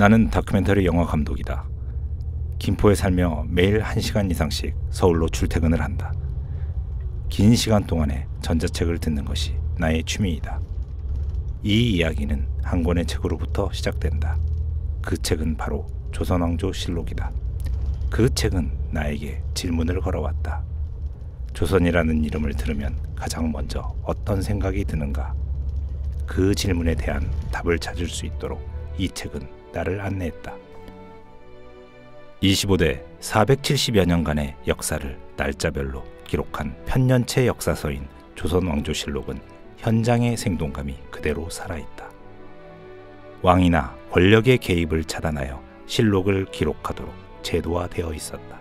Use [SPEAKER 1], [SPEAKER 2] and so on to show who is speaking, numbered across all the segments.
[SPEAKER 1] 나는 다큐멘터리 영화 감독이다. 김포에 살며 매일 1시간 이상씩 서울로 출퇴근을 한다. 긴 시간 동안에 전자책을 듣는 것이 나의 취미이다. 이 이야기는 한 권의 책으로부터 시작된다. 그 책은 바로 조선왕조 실록이다. 그 책은 나에게 질문을 걸어왔다. 조선이라는 이름을 들으면 가장 먼저 어떤 생각이 드는가? 그 질문에 대한 답을 찾을 수 있도록 이 책은 나를 안내했다. 25대 470여 년간의 역사를 날짜별로 기록한 편년체 역사서인 조선왕조실록은 현장의 생동감이 그대로 살아있다. 왕이나 권력의 개입을 차단하여 실록을 기록하도록 제도화되어 있었다.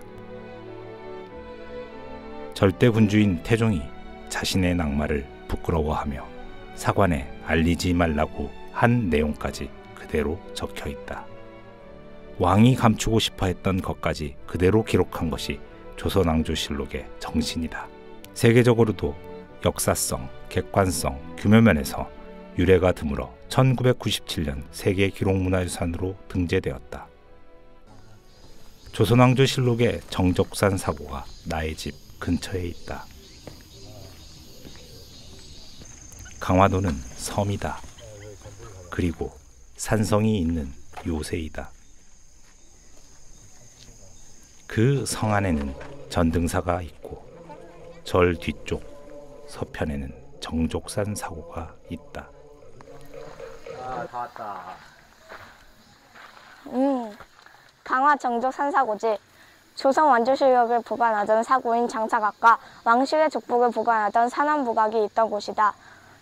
[SPEAKER 1] 절대군주인 태종이 자신의 낙마를 부끄러워하며 사관에 알리지 말라고 한 내용까지 그대로 적혀 있다. 왕이 감추고 싶어 했던 것까지 그대로 기록한 것이 조선왕조실록의 정신이다. 세계적으로도 역사성, 객관성, 규모면에서 유래가 드물어 1997년 세계 기록문화유산으로 등재되었다. 조선왕조실록의 정족산 사고가 나의 집 근처에 있다. 강화도는 섬이다. 그리고 산성이 있는 요새이다. 그 성 안에는 전등사가 있고 절 뒤쪽 서편에는 정족산 사고가 있다.
[SPEAKER 2] 아, 다 왔다.
[SPEAKER 3] 강화 정족산 사고지. 조선 완조실록을 보관하던 사고인 장사각과 왕실의 족복을 보관하던 산안부각이 있던 곳이다.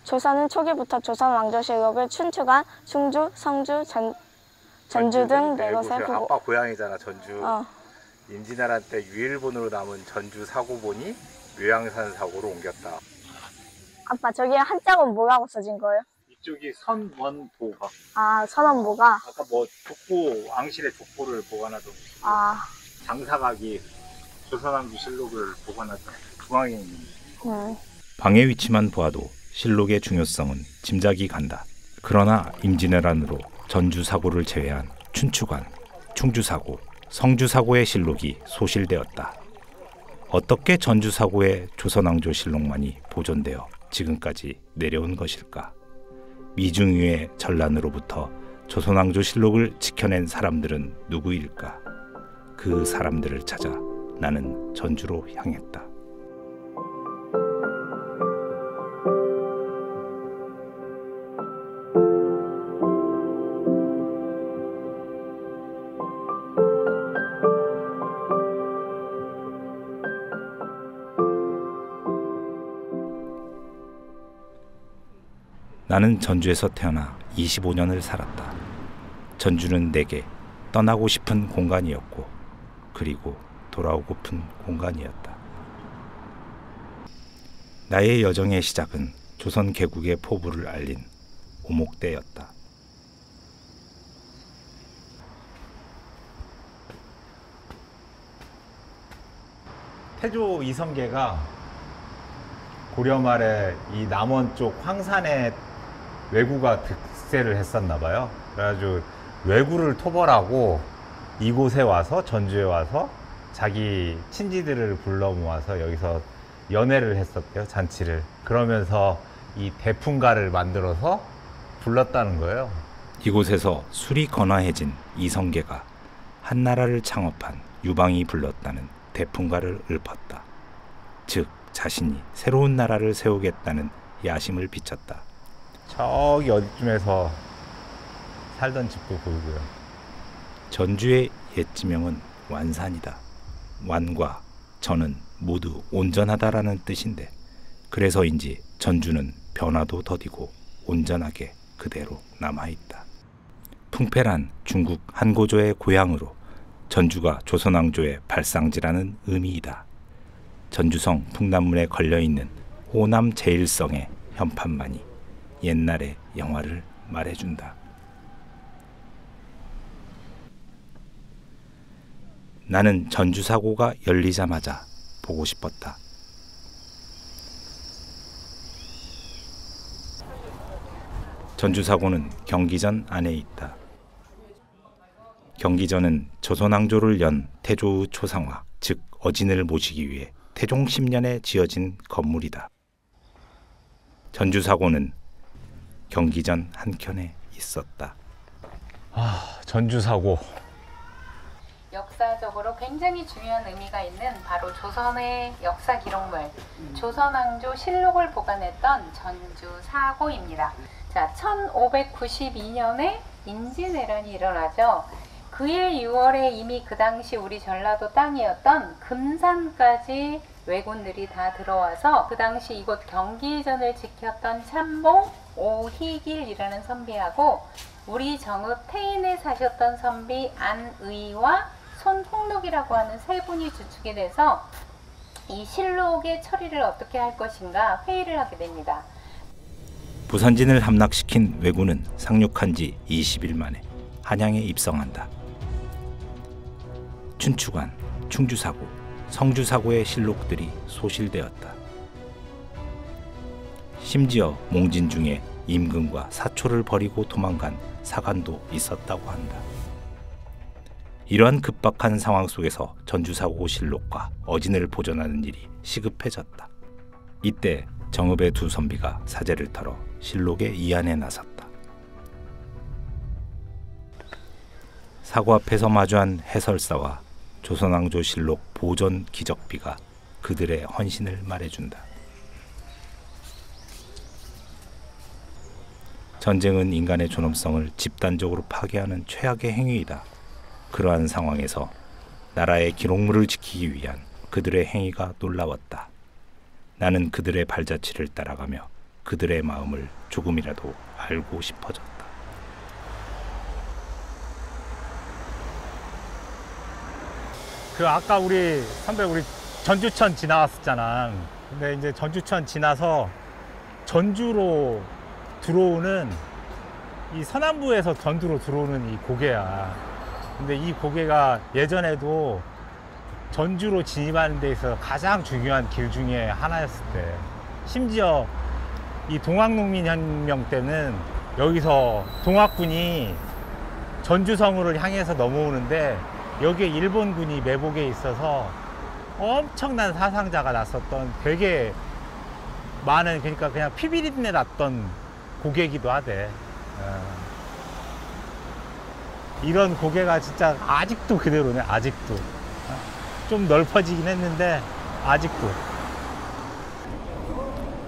[SPEAKER 3] 조선은 초기부터 조선 왕조실록을 춘추관, 충주, 성주, 전주 등 네 곳에 보고.
[SPEAKER 2] 아빠 고향이잖아, 전주. 임진왜란 때 유일본으로 남은 전주 사고본이 묘양산 사고로 옮겼다.
[SPEAKER 3] 아빠 저기 한자는 뭐라고 써진 거예요?
[SPEAKER 2] 이쪽이 선원보가.
[SPEAKER 3] 아, 선원보가.
[SPEAKER 2] 아까 뭐 족보, 왕실의 족보를 보관하던
[SPEAKER 3] 아,
[SPEAKER 2] 장사각이 조선왕조실록을 보관하던 중앙에 있는.
[SPEAKER 1] 방의 위치만 보아도 실록의 중요성은 짐작이 간다. 그러나 임진왜란으로 전주 사고를 제외한 춘추관, 충주 사고, 성주 사고의 실록이 소실되었다. 어떻게 전주 사고의 조선왕조 실록만이 보존되어 지금까지 내려온 것일까? 미중유의 전란으로부터 조선왕조 실록을 지켜낸 사람들은 누구일까? 그 사람들을 찾아 나는 전주로 향했다. 나는 전주에서 태어나 25년을 살았다. 전주는 내게 떠나고 싶은 공간이었고 그리고 돌아오고픈 공간이었다. 나의 여정의 시작은 조선 개국의 포부를 알린 오목대였다.
[SPEAKER 4] 태조 이성계가 고려 말에 이 남원 쪽 황산에 왜구가 득세를 했었나 봐요. 그래가지고 왜구를 토벌하고 이곳에 와서 전주에 와서 자기 친지들을 불러 모아서 여기서 연회를 했었대요. 잔치를. 그러면서 이 대풍가를 만들어서 불렀다는 거예요.
[SPEAKER 1] 이곳에서 술이 건화해진 이성계가 한나라를 창업한 유방이 불렀다는 대풍가를 읊었다. 즉 자신이 새로운 나라를 세우겠다는 야심을 비쳤다.
[SPEAKER 4] 저기 어디쯤에서 살던 집도 보이고요.
[SPEAKER 1] 전주의 옛 지명은 완산이다. 완과 전은 모두 온전하다라는 뜻인데 그래서인지 전주는 변화도 더디고 온전하게 그대로 남아있다. 풍패란 중국 한고조의 고향으로 전주가 조선왕조의 발상지라는 의미이다. 전주성 풍남문에 걸려있는 호남 제일성의 현판만이 옛날의 영화를 말해준다. 나는 전주 사고가 열리자마자 보고 싶었다. 전주 사고는 경기전 안에 있다. 경기전은 조선왕조를 연 태조의 초상화, 즉 어진을 모시기 위해 태종 10년에 지어진 건물이다. 전주사고는 경기전 한켠에 있었다.
[SPEAKER 4] 전주사고.
[SPEAKER 5] 역사적으로 굉장히 중요한 의미가 있는 바로 조선의 역사 기록물 조선왕조 실록을 보관했던 전주사고입니다. 자, 1592년에 임진왜란이 일어나죠. 그해 6월에 이미 그 당시 우리 전라도 땅이었던 금산까지 왜군들이 다 들어와서 그 당시 이곳 경기전을 지켰던 참봉 오희길이라는 선비하고 우리 정읍 태인에 사셨던 선비 안의와 손홍록이라고 하는 세 분이 주축이 돼서 이 실록의 처리를 어떻게 할 것인가 회의를 하게 됩니다.
[SPEAKER 1] 부산진을 함락시킨 왜군은 상륙한 지 20일 만에 한양에 입성한다. 춘추관, 충주사고, 성주사고의 실록들이 소실되었다. 심지어 몽진 중에 임금과 사초를 버리고 도망간 사관도 있었다고 한다. 이러한 급박한 상황 속에서 전주사고 실록과 어진을 보존하는 일이 시급해졌다. 이때 정읍의 두 선비가 사제를 털어 실록의 이안에 나섰다. 사고 앞에서 마주한 해설사와 조선왕조 실록 보존 기적비가 그들의 헌신을 말해준다. 전쟁은 인간의 존엄성을 집단적으로 파괴하는 최악의 행위이다. 그러한 상황에서 나라의 기록물을 지키기 위한 그들의 행위가 놀라웠다. 나는 그들의 발자취를 따라가며 그들의 마음을 조금이라도 알고 싶어졌다.
[SPEAKER 4] 그 아까 우리 선배 우리 전주천 지나왔었잖아. 근데 이제 전주천 지나서 전주로 들어오는 이 서남부에서 전주로 들어오는 이 고개야. 근데 이 고개가 예전에도 전주로 진입하는 데 있어서 가장 중요한 길 중에 하나였을 때, 심지어 이 동학농민혁명 때는 여기서 동학군이 전주성으로 향해서 넘어오는데 여기에 일본군이 매복에 있어서 엄청난 사상자가 났었던, 되게 많은, 그러니까 그냥 피비린내 났던 고개이기도 하대. 이런 고개가 진짜 아직도 그대로네. 아직도 좀 넓어지긴 했는데 아직도.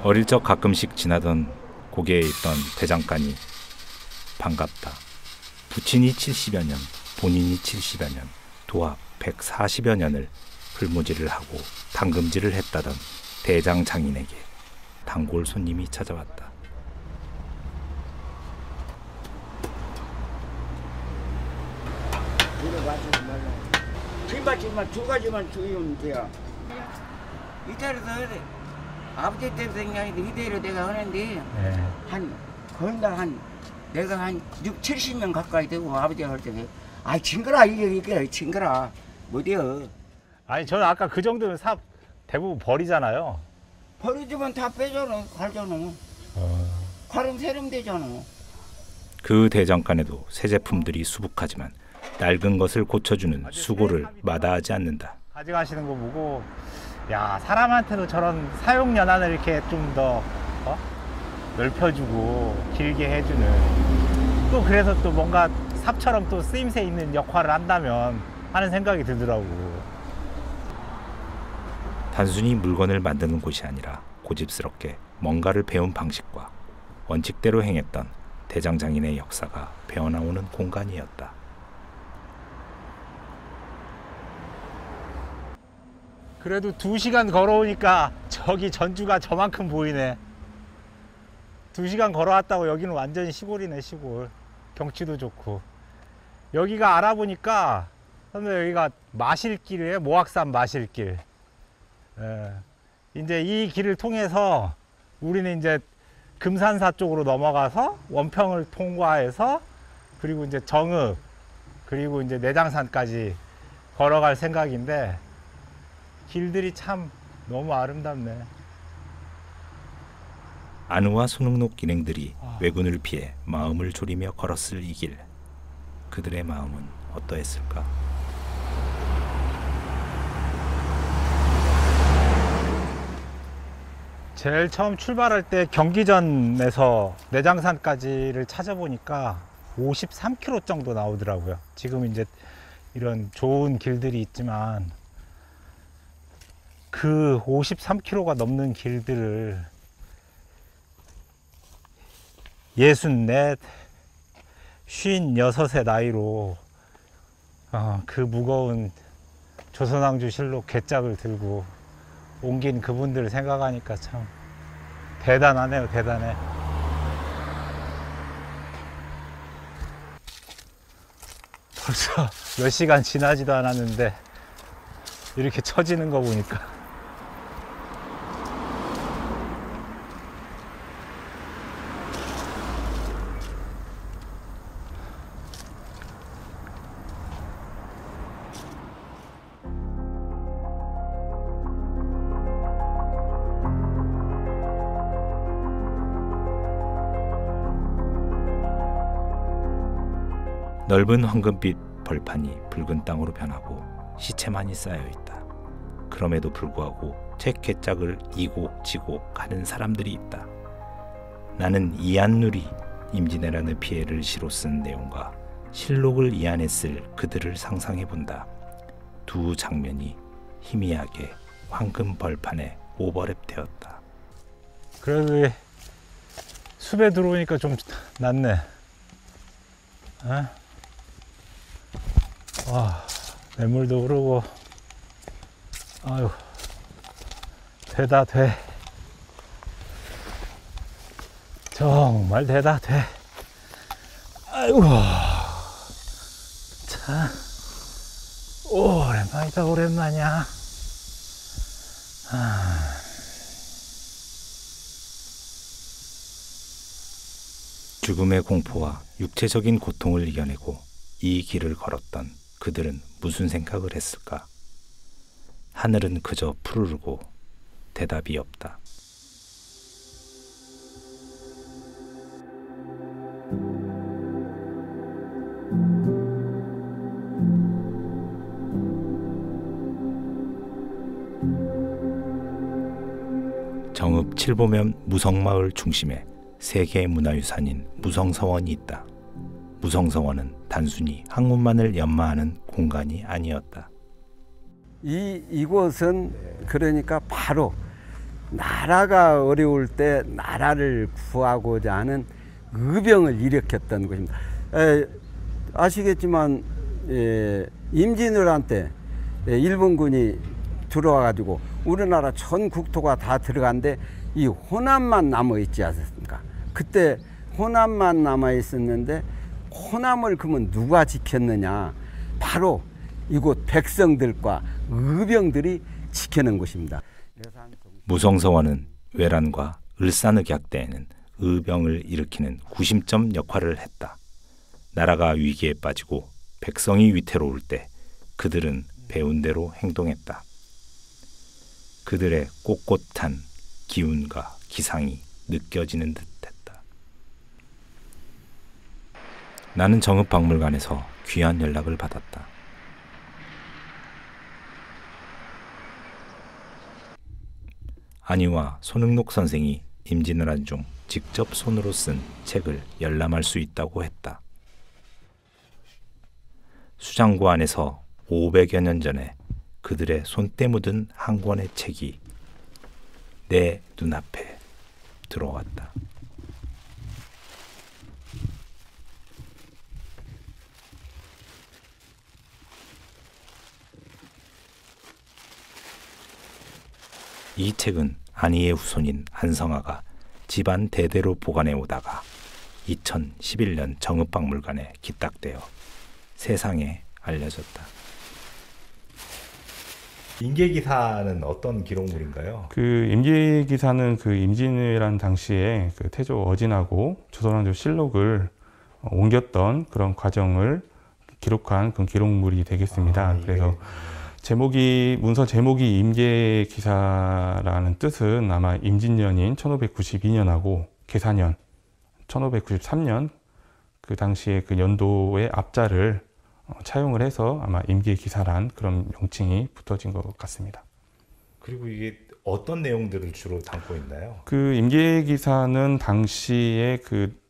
[SPEAKER 1] 어릴 적 가끔씩 지나던 고개에 있던 대장간이 반갑다. 부친이 70여 년, 본인이 70여 년, 도합 140여 년을 풀무질을 하고 당금질을 했다던 대장 장인에게 단골 손님이 찾아왔다.
[SPEAKER 6] 뒷받침만 두 가지만 주면 돼요. 이대로 더 해. 아버지 때부터 아닌데 이대로 내가 하는데
[SPEAKER 4] 네.
[SPEAKER 6] 내가 한 6, 70명 가까이 되고 아버지가 할 때 징그라 이게 징그라 못해요.
[SPEAKER 4] 아니 저는 아까 그 정도면 삽 대부분 버리잖아요.
[SPEAKER 6] 버리지만 다 빼잖아. 갈잖아. 갈음 세름 되잖아.
[SPEAKER 1] 그 대장간에도 새 제품들이 수북하지만 낡은 것을 고쳐주는 수고를 마다하지 않는다.
[SPEAKER 4] 가져가시는 거 보고, 야, 사람한테도 저런 사용 연한을 이렇게 좀 더 넓혀주고 길게 해주는, 또 그래서 또 뭔가 삽처럼 또 쓰임새 있는 역할을 한다면 하는 생각이 들더라고.
[SPEAKER 1] 단순히 물건을 만드는 곳이 아니라 고집스럽게 뭔가를 배운 방식과 원칙대로 행했던 대장장인의 역사가 배어나오는 공간이었다.
[SPEAKER 4] 그래도 2시간 걸어오니까 저기 전주가 저만큼 보이네. 2시간 걸어왔다고 여기는 완전히 시골이네, 시골. 경치도 좋고. 여기가 알아보니까 선배 여기가 마실길이에요. 모악산 마실길. 이제 이 길을 통해서 우리는 이제 금산사 쪽으로 넘어가서 원평을 통과해서 그리고 이제 정읍 그리고 이제 내장산까지 걸어갈 생각인데, 길들이 참 너무 아름답네.
[SPEAKER 1] 안우와 손흥록 일행들이 왜군을 피해 마음을 졸이며 걸었을 이 길. 그들의 마음은 어떠했을까?
[SPEAKER 4] 제일 처음 출발할 때 경기전에서 내장산까지를 찾아보니까 53km 정도 나오더라고요. 지금 이제 이런 좋은 길들이 있지만 그 53km가 넘는 길들을 64, 56의 나이로 그 무거운 조선왕조 실록 괴짝을 들고 옮긴 그분들을 생각하니까 참 대단하네요. 대단해. 벌써 몇 시간 지나지도 않았는데 이렇게 처지는 거 보니까
[SPEAKER 1] 넓은 황금빛 벌판이 붉은 땅으로 변하고 시체만이 쌓여 있다. 그럼에도 불구하고 책 괴짝을 이고 지고 가는 사람들이 있다. 나는 이안누리 임진왜란의 피해를 시로 쓴 내용과 실록을 이안했을 그들을 상상해 본다. 두 장면이 희미하게 황금 벌판에 오버랩되었다.
[SPEAKER 4] 그래도 숲에 들어오니까 좀 낫네. 와, 냇물도 흐르고, 아유, 되다 돼. 정말 되다 돼. 아이고, 참, 오랜만이다, 오랜만이야.
[SPEAKER 1] 죽음의 공포와 육체적인 고통을 이겨내고 이 길을 걸었던 그들은 무슨 생각을 했을까? 하늘은 그저 푸르르고 대답이 없다. 정읍 칠보면 무성마을 중심에 세계 문화유산인 무성서원이 있다. 무성서원은 단순히 학문만을 연마하는 공간이 아니었다.
[SPEAKER 7] 이곳은 그러니까 바로 나라가 어려울 때 나라를 구하고자 하는 의병을 일으켰던 곳입니다. 아시겠지만 임진왜란 때 일본군이 들어와 가지고 우리나라 전 국토가 다 들어간데 이 호남만 남아 있지 않습니까? 그때 호남만 남아 있었는데 호남을 그러면 누가 지켰느냐? 바로 이곳 백성들과 의병들이 지켜낸 곳입니다.
[SPEAKER 1] 무성서원은 외란과 을사늑약 때에는 의병을 일으키는 구심점 역할을 했다. 나라가 위기에 빠지고 백성이 위태로울 때 그들은 배운 대로 행동했다. 그들의 꼿꼿한 기운과 기상이 느껴지는 듯했다. 나는 정읍박물관에서 귀한 연락을 받았다. 안희와 손흥록 선생이 임진왜란 중 직접 손으로 쓴 책을 열람할 수 있다고 했다. 수장고 안에서 500여 년 전에 그들의 손때 묻은 한 권의 책이 내 눈앞에 들어왔다. 이 책은 안희의 후손인 안성아가 집안 대대로 보관해 오다가 2011년 정읍박물관에 기딱되어 세상에 알려졌다.
[SPEAKER 4] 임계기사는 어떤 기록물인가요?
[SPEAKER 8] 그 임계기사는 그 임진왜란 당시에 그 태조 어진하고 조선왕조 실록을 옮겼던 그런 과정을 기록한 그런 기록물이 되겠습니다. 그래서 제목이 문서 제목이 임계기사라는 뜻은 아마 임진년인 1592년하고 계사년 1593년 그 당시에 그 연도의 앞자를 차용을 해서 아마 임계기사란 그런 명칭이 붙어진 것 같습니다.
[SPEAKER 1] 그리고 이게 어떤 내용들을 주로 담고 있나요?
[SPEAKER 8] 그 임계기사는 당시에 그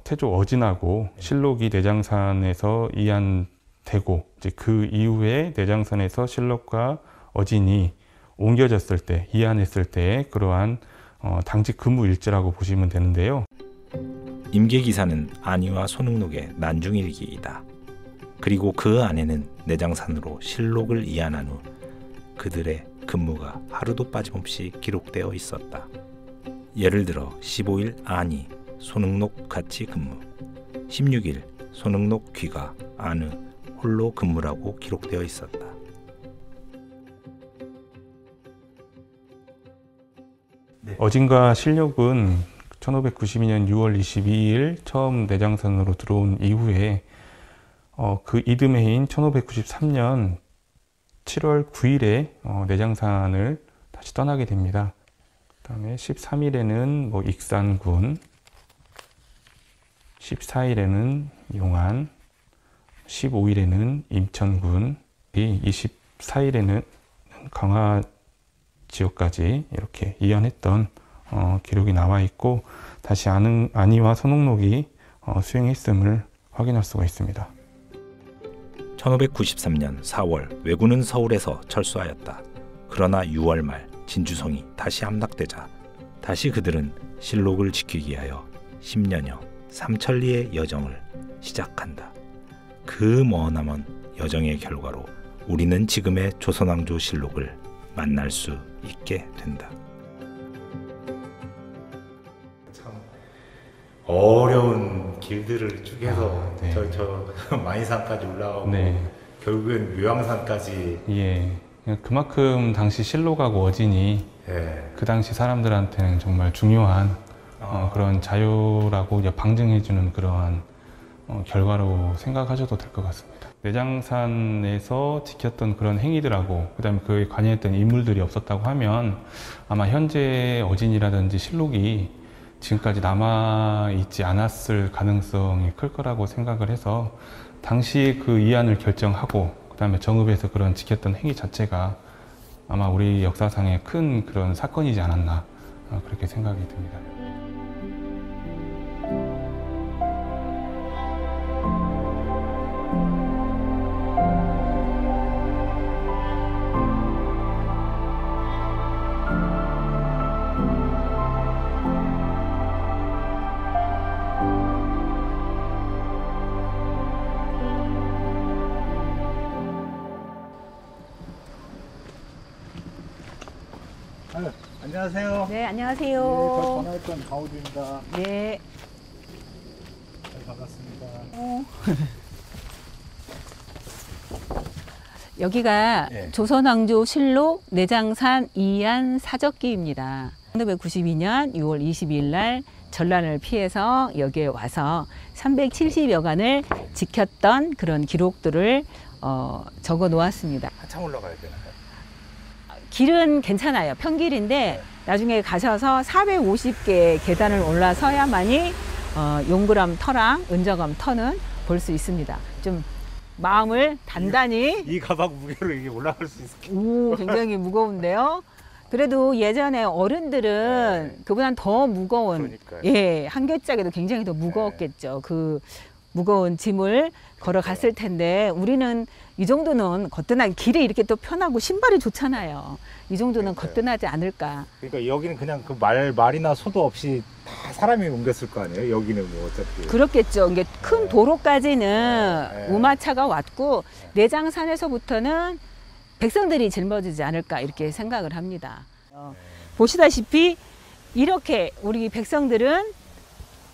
[SPEAKER 8] 태조 어진하고 실록이 내장산에서 이안되고 이제 그 이후에 내장산에서 실록과 어진이 옮겨졌을 때, 이안했을 때의 그러한 당직 근무 일지라고 보시면 되는데요.
[SPEAKER 1] 임계기사는 안희와 손흥록의 난중일기이다. 그리고 그 안에는 내장산으로 실록을 이안한 후 그들의 근무가 하루도 빠짐없이 기록되어 있었다. 예를 들어 15일 안희, 손흥록 같이 근무, 16일 손흥록 귀가, 안의 홀로 근무라고 기록되어 있었다.
[SPEAKER 8] 어진과 실록은 1592년 6월 22일 처음 내장산으로 들어온 이후에 그 이듬해 해인 1593년 7월 9일에 내장산을 다시 떠나게 됩니다. 그 다음에 13일에는 뭐 익산군, 14일에는 용안, 15일에는 임천군, 24일에는 강화 지역까지 이렇게 이연했던 기록이 나와 있고, 다시 안희와 손흥록이 수행했음을 확인할 수가 있습니다.
[SPEAKER 1] 1593년 4월 왜군은 서울에서 철수하였다. 그러나 6월 말 진주성이 다시 함락되자 다시 그들은 실록을 지키기 위하여 10년여 삼천리의 여정을 시작한다. 그 머나먼 여정의 결과로 우리는 지금의 조선왕조 실록을 만날 수 있게 된다. 참 어려운 길들을 쭉 해서
[SPEAKER 8] 네.
[SPEAKER 1] 저 마이산까지 올라가고
[SPEAKER 8] 네.
[SPEAKER 1] 결국엔 묘양산까지.
[SPEAKER 8] 예, 그만큼 당시 실록하고 어진이
[SPEAKER 1] 예.
[SPEAKER 8] 그 당시 사람들한테는 정말 중요한 그런 자유라고 방증해주는 그러한 결과로 생각하셔도 될 것 같습니다. 내장산에서 지켰던 그런 행위들하고 그다음에 그에 관여했던 인물들이 없었다고 하면 아마 현재 어진이라든지 실록이 지금까지 남아있지 않았을 가능성이 클 거라고 생각을 해서 당시 그 이안을 결정하고 그다음에 정읍에서 그런 지켰던 행위 자체가 아마 우리 역사상의 큰 그런 사건이지 않았나 그렇게 생각이 듭니다.
[SPEAKER 4] 안녕하세요.
[SPEAKER 9] 네, 안녕하세요.
[SPEAKER 4] 전화했던 강호주입니다.
[SPEAKER 9] 네.
[SPEAKER 4] 반갑습니다.
[SPEAKER 9] 여기가
[SPEAKER 1] 네.
[SPEAKER 9] 조선왕조 실록 내장산 이안 사적기입니다. 1992년 6월 22일 날 전란을 피해서 여기에 와서 370여간을 지켰던 그런 기록들을 적어 놓았습니다.
[SPEAKER 1] 한참 올라가야 되나요?
[SPEAKER 9] 길은 괜찮아요. 평길인데 나중에 가셔서 450개 계단을 올라서야만이 용구람 터랑 은저감 터는 볼 수 있습니다. 좀 마음을 단단히
[SPEAKER 1] 이 가방 무게로 이게 올라갈 수 있을까요?
[SPEAKER 9] 오, 굉장히 무거운데요. 그래도 예전에 어른들은 그보단 더 무거운
[SPEAKER 1] 그러니까요.
[SPEAKER 9] 예, 한 뼘짝에도 굉장히 더 무거웠겠죠. 그 무거운 짐을 걸어갔을 텐데 우리는 이 정도는 거뜬하게 길이 이렇게 또 편하고 신발이 좋잖아요. 이 정도는 거뜬하지 않을까.
[SPEAKER 1] 그러니까 여기는 그냥 그 말이나 소도 없이 다 사람이 옮겼을 거 아니에요? 여기는 뭐 어차피.
[SPEAKER 9] 그렇겠죠. 이게 큰 도로까지는
[SPEAKER 1] 네.
[SPEAKER 9] 우마차가 왔고 내장산에서부터는 백성들이 짊어지지 않을까 이렇게 생각을 합니다. 보시다시피 이렇게 우리 백성들은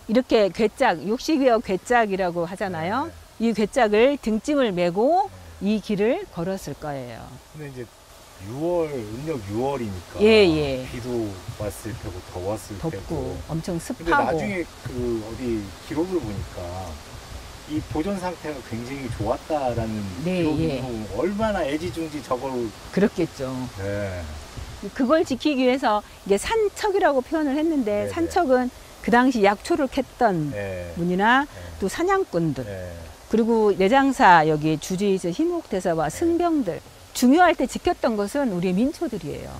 [SPEAKER 9] 이렇게 괴짝, 육식이어 괴짝이라고 하잖아요. 이 괴짝을 등짐을 메고 이 길을 걸었을 거예요.
[SPEAKER 1] 근데 이제 6월, 음력 6월이니까
[SPEAKER 9] 예.
[SPEAKER 1] 비도 왔을 테고 더웠을
[SPEAKER 9] 덥고
[SPEAKER 1] 테고.
[SPEAKER 9] 엄청
[SPEAKER 1] 근데
[SPEAKER 9] 습하고.
[SPEAKER 1] 나중에 그 어디 기록을 보니까 이 보존 상태가 굉장히 좋았다라는
[SPEAKER 9] 네,
[SPEAKER 1] 기록이
[SPEAKER 9] 예.
[SPEAKER 1] 얼마나 애지중지 저걸.
[SPEAKER 9] 그렇겠죠.
[SPEAKER 1] 네.
[SPEAKER 9] 그걸 지키기 위해서 이게 산척이라고 표현을 했는데
[SPEAKER 1] 네네.
[SPEAKER 9] 산척은 그 당시 약초를 캤던
[SPEAKER 1] 네.
[SPEAKER 9] 분이나
[SPEAKER 1] 네.
[SPEAKER 9] 또 사냥꾼들
[SPEAKER 1] 네.
[SPEAKER 9] 그리고 내장사 여기 주지에서 희목대사와 승병들 중요할 때 지켰던 것은 우리의 민초들이에요.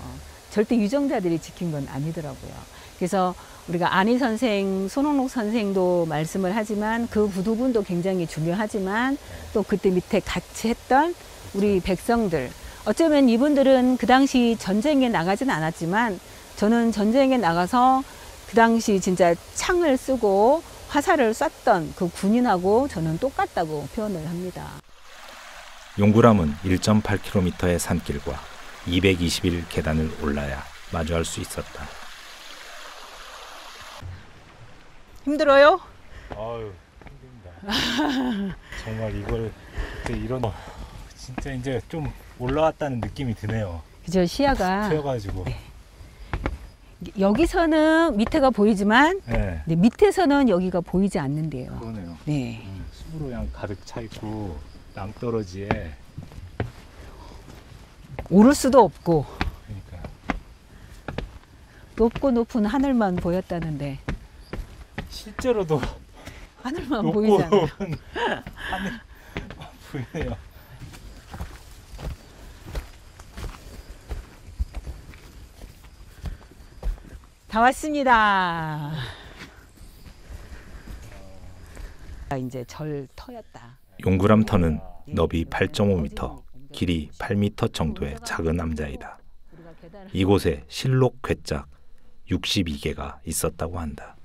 [SPEAKER 9] 절대 유정자들이 지킨 건 아니더라고요. 그래서 우리가 안희 선생, 손흥록 선생도 말씀을 하지만 그 두 분도 굉장히 중요하지만 또 그때 밑에 같이 했던 우리 백성들, 어쩌면 이분들은 그 당시 전쟁에 나가진 않았지만 저는 전쟁에 나가서 그 당시 진짜 창을 쓰고 화살을 쐈던 그 군인하고 저는 똑같다고 표현을 합니다.
[SPEAKER 1] 용구람은 1.8km의 산길과 221 계단을 올라야 마주할 수 있었다.
[SPEAKER 9] 힘들어요?
[SPEAKER 4] 아유, 힘듭니다. 정말 이걸 이런 진짜 이제 좀 올라왔다는 느낌이 드네요.
[SPEAKER 9] 그죠, 시야가
[SPEAKER 4] 튀어가지고.
[SPEAKER 9] 네. 여기서는 밑에가 보이지만
[SPEAKER 4] 네.
[SPEAKER 9] 네, 밑에서는 여기가 보이지 않는데요.
[SPEAKER 4] 그러네요.
[SPEAKER 9] 네.
[SPEAKER 4] 숲으로 그냥 가득 차 있고 낭떠러지에
[SPEAKER 9] 오를 수도 없고
[SPEAKER 4] 그러니까
[SPEAKER 9] 높고 높은 하늘만 보였다는데
[SPEAKER 4] 실제로도
[SPEAKER 9] 하늘만
[SPEAKER 4] 높고
[SPEAKER 9] 보이지 않아요.
[SPEAKER 4] 높은 하늘 보이네요.
[SPEAKER 9] 다 왔습니다. 이제 절 터였다.
[SPEAKER 1] 용구람 터는 너비 8.5m, 길이 8m 정도의 작은 암자이다. 이곳에 실록 괴짝 62개가 있었다고 한다.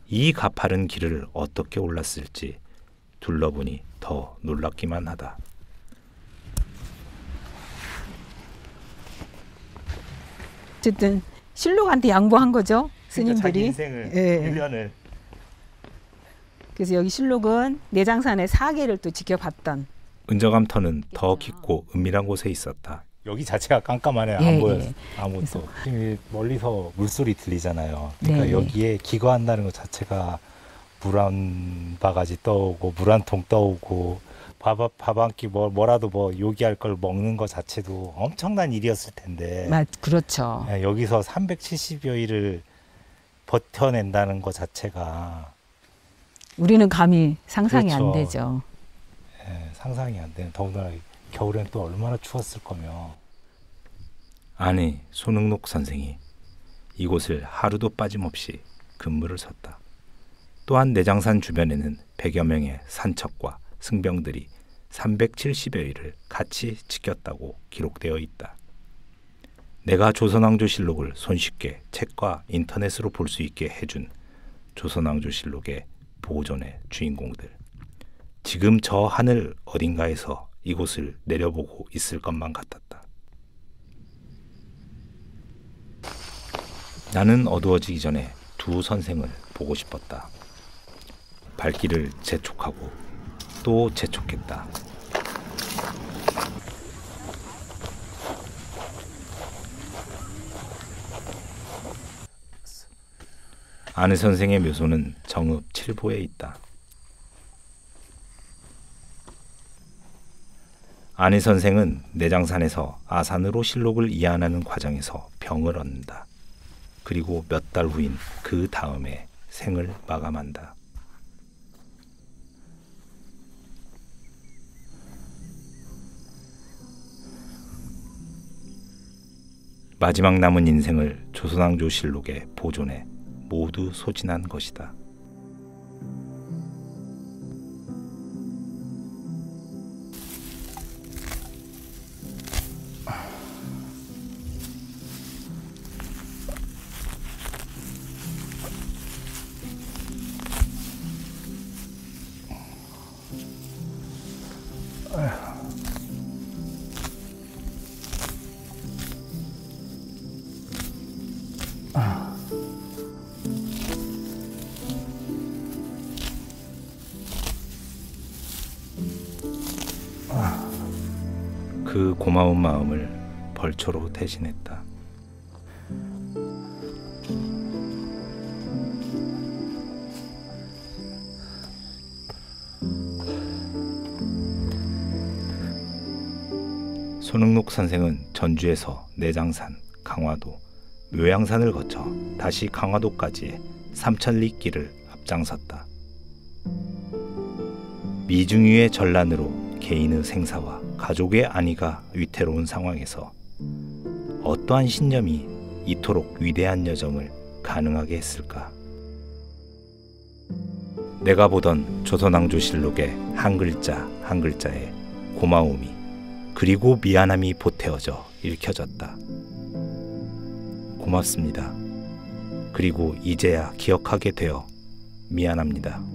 [SPEAKER 1] 이 가파른 길을 어떻게 올랐을지 둘러보니 더 놀랍기만 하다.
[SPEAKER 9] 어쨌든 실록한테 양보한 거죠.
[SPEAKER 4] 자기
[SPEAKER 9] 스님들이.
[SPEAKER 4] 인생을
[SPEAKER 9] 예.
[SPEAKER 4] 1년을
[SPEAKER 9] 그래서 여기 실록은 내장산의 사계를 또 지켜봤던.
[SPEAKER 1] 은저감 터는 더 깊고 은밀한 곳에 있었다.
[SPEAKER 4] 여기 자체가 깜깜하네.
[SPEAKER 9] 예,
[SPEAKER 4] 안 보여.
[SPEAKER 9] 예.
[SPEAKER 4] 아무것도. 지금 멀리서 물소리 들리잖아요. 그러니까
[SPEAKER 9] 네.
[SPEAKER 4] 여기에 기거한다는 것 자체가 물 한 바가지 떠오고 물 한 통 떠오고 밥 한 끼 뭐라도 뭐 요기할 걸 먹는 것 자체도 엄청난 일이었을 텐데.
[SPEAKER 9] 그렇죠.
[SPEAKER 4] 예, 여기서 370여일을 버텨낸다는 것 자체가
[SPEAKER 9] 우리는 감히 상상이
[SPEAKER 4] 그렇죠.
[SPEAKER 9] 안 되죠.
[SPEAKER 4] 예, 상상이 안 되는. 더군다나 겨울엔 또 얼마나 추웠을 거며.
[SPEAKER 1] 아니, 손흥록 선생이 이곳을 하루도 빠짐없이 근무를 섰다. 또한 내장산 주변에는 100여 명의 산척과 승병들이 370여일을 같이 지켰다고 기록되어 있다. 내가 조선왕조실록을 손쉽게 책과 인터넷으로 볼 수 있게 해준 조선왕조실록의 보존의 주인공들. 지금 저 하늘 어딘가에서 이곳을 내려보고 있을 것만 같았다. 나는 어두워지기 전에 두 선생을 보고 싶었다. 발길을 재촉하고 또 재촉했다. 안희 선생의 묘소는 정읍 7보에 있다. 안희 선생은 내장산에서 아산으로 실록을 이안하는 과정에서 병을 얻는다. 그리고 몇 달 후인 그 다음에 생을 마감한다. 마지막 남은 인생을 조선왕조실록에 보존해 모두 소진한 것이다. 그 고마운 마음을 벌초로 대신했다. 손흥록 선생은 전주에서 내장산, 강화도, 묘양산을 거쳐 다시 강화도까지의 3000리 길을 앞장섰다. 미중유의 전란으로 개인의 생사와 가족의 안위가 위태로운 상황에서 어떠한 신념이 이토록 위대한 여정을 가능하게 했을까? 내가 보던 조선왕조실록의 한 글자 한 글자에 고마움이 그리고 미안함이 보태어져 읽혀졌다. 고맙습니다. 그리고 이제야 기억하게 되어 미안합니다.